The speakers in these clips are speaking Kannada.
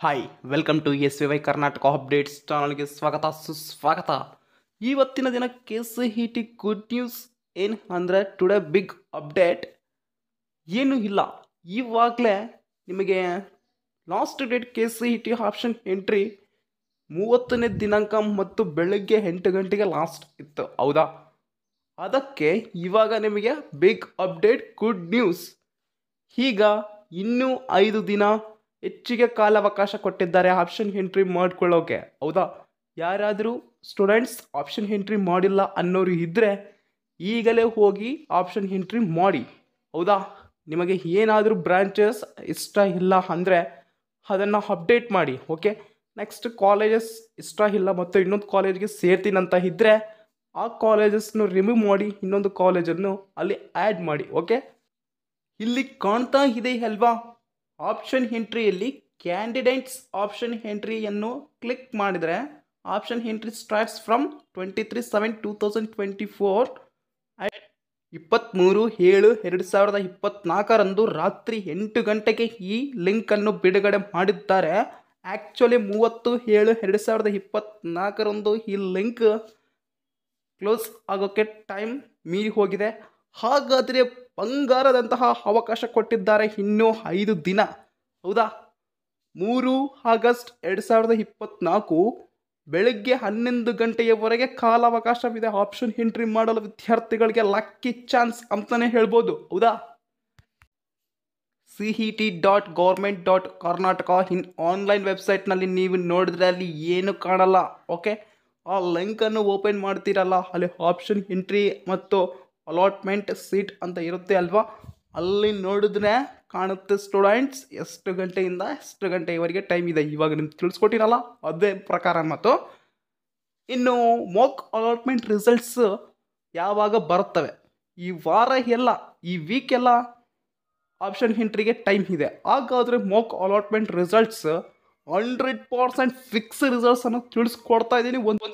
Hi welcome to S V Y Karnataka updates ಚಾನಲ್ಗೆ ಸ್ವಾಗತ ಸುಸ್ವಾಗತ. ಇವತ್ತಿನ ದಿನ K C E T good news ಏನು ಅಂದರೆ ಟುಡೇ ಬಿಗ್ ಅಪ್ಡೇಟ್ ಏನೂ ಇಲ್ಲ. ಇವಾಗಲೇ ನಿಮಗೆ last date K C E T option entry 30ನೇ ದಿನಾಂಕ ಮತ್ತು ಬೆಳಗ್ಗೆ 8 ಗಂಟೆಗೆ ಲಾಸ್ಟ್ ಇತ್ತು, ಹೌದಾ? ಅದಕ್ಕೆ ಇವಾಗ ನಿಮಗೆ ಬಿಗ್ ಅಪ್ಡೇಟ್ ಗುಡ್ ನ್ಯೂಸ್. ಈಗ ಇನ್ನೂ 5 ದಿನ ಹೆಚ್ಚಿಗೆ ಕಾಲಾವಕಾಶ ಕೊಟ್ಟಿದ್ದಾರೆ ಆಪ್ಷನ್ ಎಂಟ್ರಿ ಮಾಡ್ಕೊಳ್ಳೋಕೆ, ಹೌದಾ? ಯಾರಾದರೂ ಸ್ಟೂಡೆಂಟ್ಸ್ ಆಪ್ಷನ್ ಎಂಟ್ರಿ ಮಾಡಿಲ್ಲ ಅನ್ನೋರು ಇದ್ದರೆ ಈಗಲೇ ಹೋಗಿ ಆಪ್ಷನ್ ಎಂಟ್ರಿ ಮಾಡಿ, ಹೌದಾ? ನಿಮಗೆ ಏನಾದರೂ ಬ್ರಾಂಚಸ್ ಇಷ್ಟ ಇಲ್ಲ ಅಂದರೆ ಅದನ್ನು ಅಪ್ಡೇಟ್ ಮಾಡಿ, ಓಕೆ? ನೆಕ್ಸ್ಟ್ ಕಾಲೇಜಸ್ ಇಷ್ಟ ಇಲ್ಲ ಮತ್ತು ಇನ್ನೊಂದು ಕಾಲೇಜ್ಗೆ ಸೇರ್ತೀನಂತ ಇದ್ದರೆ ಆ ಕಾಲೇಜಸ್ನು ರಿಮೂವ್ ಮಾಡಿ ಇನ್ನೊಂದು ಕಾಲೇಜನ್ನು ಅಲ್ಲಿ ಆ್ಯಡ್ ಮಾಡಿ, ಓಕೆ? ಇಲ್ಲಿ ಕಾಣ್ತಾ ಇದೆ ಅಲ್ವಾ, ಆಪ್ಷನ್ ಎಂಟ್ರಿಯಲ್ಲಿ ಕ್ಯಾಂಡಿಡೇಟ್ಸ್ ಆಪ್ಷನ್ ಎಂಟ್ರಿಯನ್ನು ಕ್ಲಿಕ್ ಮಾಡಿದರೆ option entry starts from 23/7/2024 at 23/7/2024 ರಾತ್ರಿ 8 ಗಂಟೆಗೆ ಈ ಲಿಂಕನ್ನು ಬಿಡುಗಡೆ ಮಾಡಿದ್ದಾರೆ. ಆ್ಯಕ್ಚುಲಿ 30/7/2024 ಈ ಲಿಂಕ್ ಕ್ಲೋಸ್ ಆಗೋಕ್ಕೆ ಟೈಮ್ ಮೀರಿ ಹೋಗಿದೆ. ಹಾಗಾದರೆ ಬಂಗಾರದಂತಹ ಅವಕಾಶ ಕೊಟ್ಟಿದ್ದಾರೆ ಇನ್ನೂ 5 ದಿನ, ಹೌದಾ? 3 ಆಗಸ್ಟ್ 2024 ಬೆಳಗ್ಗೆ 11 ಗಂಟೆಯವರೆಗೆ ಕಾಲಾವಕಾಶವಿದೆ ಆಪ್ಷನ್ ಎಂಟ್ರಿ ಮಾಡಲು. ವಿದ್ಯಾರ್ಥಿಗಳಿಗೆ ಲಕ್ಕಿ ಚಾನ್ಸ್ ಅಂತಲೇ ಹೇಳ್ಬೋದು, ಹೌದಾ? cet.government.karnataka ಇನ್ ಆನ್ಲೈನ್ ವೆಬ್ಸೈಟ್ನಲ್ಲಿ ನೀವು ನೋಡಿದ್ರೆ ಅಲ್ಲಿ ಏನು ಕಾಣಲ್ಲ, ಓಕೆ? ಆ ಲಿಂಕನ್ನು ಓಪನ್ ಮಾಡ್ತೀರಲ್ಲ, ಅಲ್ಲಿ ಆಪ್ಷನ್ ಎಂಟ್ರಿ ಮತ್ತು ಅಲಾಟ್ಮೆಂಟ್ ಸೀಟ್ ಅಂತ ಇರುತ್ತೆ ಅಲ್ವಾ, ಅಲ್ಲಿ ನೋಡಿದ್ರೆ ಕಾಣುತ್ತೆ ಸ್ಟೂಡೆಂಟ್ಸ್ ಎಷ್ಟು ಗಂಟೆಯಿಂದ ಎಷ್ಟು ಗಂಟೆಯವರೆಗೆ ಟೈಮ್ ಇದೆ. ಇವಾಗ ನಿಮ್ಗೆ ತಿಳಿಸ್ಕೊಟ್ಟಿರಲ್ಲ ಅದೇ ಪ್ರಕಾರ. ಮತ್ತು ಇನ್ನು ಮಾಕ್ ಅಲಾಟ್ಮೆಂಟ್ ರಿಸಲ್ಟ್ಸ್ ಯಾವಾಗ ಬರುತ್ತವೆ, ಈ ವಾರ ಎಲ್ಲ ಈ ವೀಕ್ ಎಲ್ಲ ಆಪ್ಷನ್ ಎಂಟ್ರಿಗೆ ಟೈಮ್ ಇದೆ. ಹಾಗಾದರೆ Mach allotment results 100% fix results ಅನ್ನು ತಿಳಿಸ್ಕೊಡ್ತಾ ಇದ್ದೀನಿ. ಒಂದು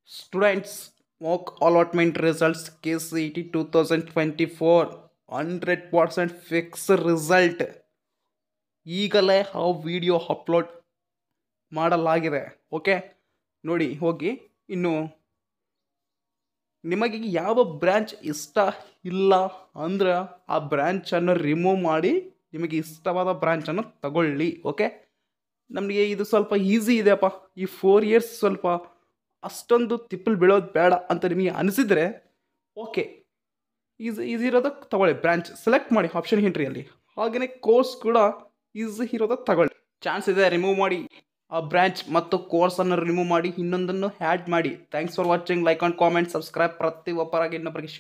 students Mach allotment results K C E T 2024 100% fix result ಈಗಲೇ ಆ ವಿಡಿಯೋ ಅಪ್ಲೋಡ್ ಮಾಡಲಾಗಿದೆ, ಓಕೆ? ನೋಡಿ ಹೋಗಿ. ಇನ್ನು ನಿಮಗೆ ಯಾವ ಬ್ರ್ಯಾಂಚ್ ಇಷ್ಟ ಇಲ್ಲ ಅಂದರೆ ಆ ಬ್ರ್ಯಾಂಚನ್ನು ರಿಮೂವ್ ಮಾಡಿ ನಿಮಗೆ ಇಷ್ಟವಾದ ಬ್ರ್ಯಾಂಚನ್ನು ತಗೊಳ್ಳಿ, ಓಕೆ? ನಮಗೆ ಇದು ಸ್ವಲ್ಪ ಈಸಿ ಇದೆಯಪ್ಪ, ಈ 4 ಇಯರ್ಸ್ ಸ್ವಲ್ಪ ಅಷ್ಟೊಂದು ತಿಪ್ಪಲು ಬೀಳೋದು ಬೇಡ ಅಂತ ನಿಮಗೆ ಅನಿಸಿದರೆ ಓಕೆ, ಈಸಿ ಇರೋದಕ್ಕೆ ತಗೊಳ್ಳಿ. ಬ್ರಾಂಚ್ ಸೆಲೆಕ್ಟ್ ಮಾಡಿ ಆಪ್ಷನ್ ಎಂಟ್ರಿಯಲ್ಲಿ. ಹಾಗೆಯೇ ಕೋರ್ಸ್ ಕೂಡ ಈಸಿ ಇರೋದಕ್ಕೆ ತಗೊಳ್ಳಿ. ಚಾನ್ಸ್ ಇದೆ ರಿಮೂವ್ ಮಾಡಿ ಆ ಬ್ರಾಂಚ್ ಮತ್ತು ಕೋರ್ಸನ್ನು ರಿಮೂವ್ ಮಾಡಿ ಇನ್ನೊಂದನ್ನು ಆ್ಯಡ್ ಮಾಡಿ. Thanks for watching. Like and comment, subscribe. ಪ್ರತಿಯೊಬ್ಬರಾಗಿ ಇನ್ನೊಬ್ಬರಿಗೆ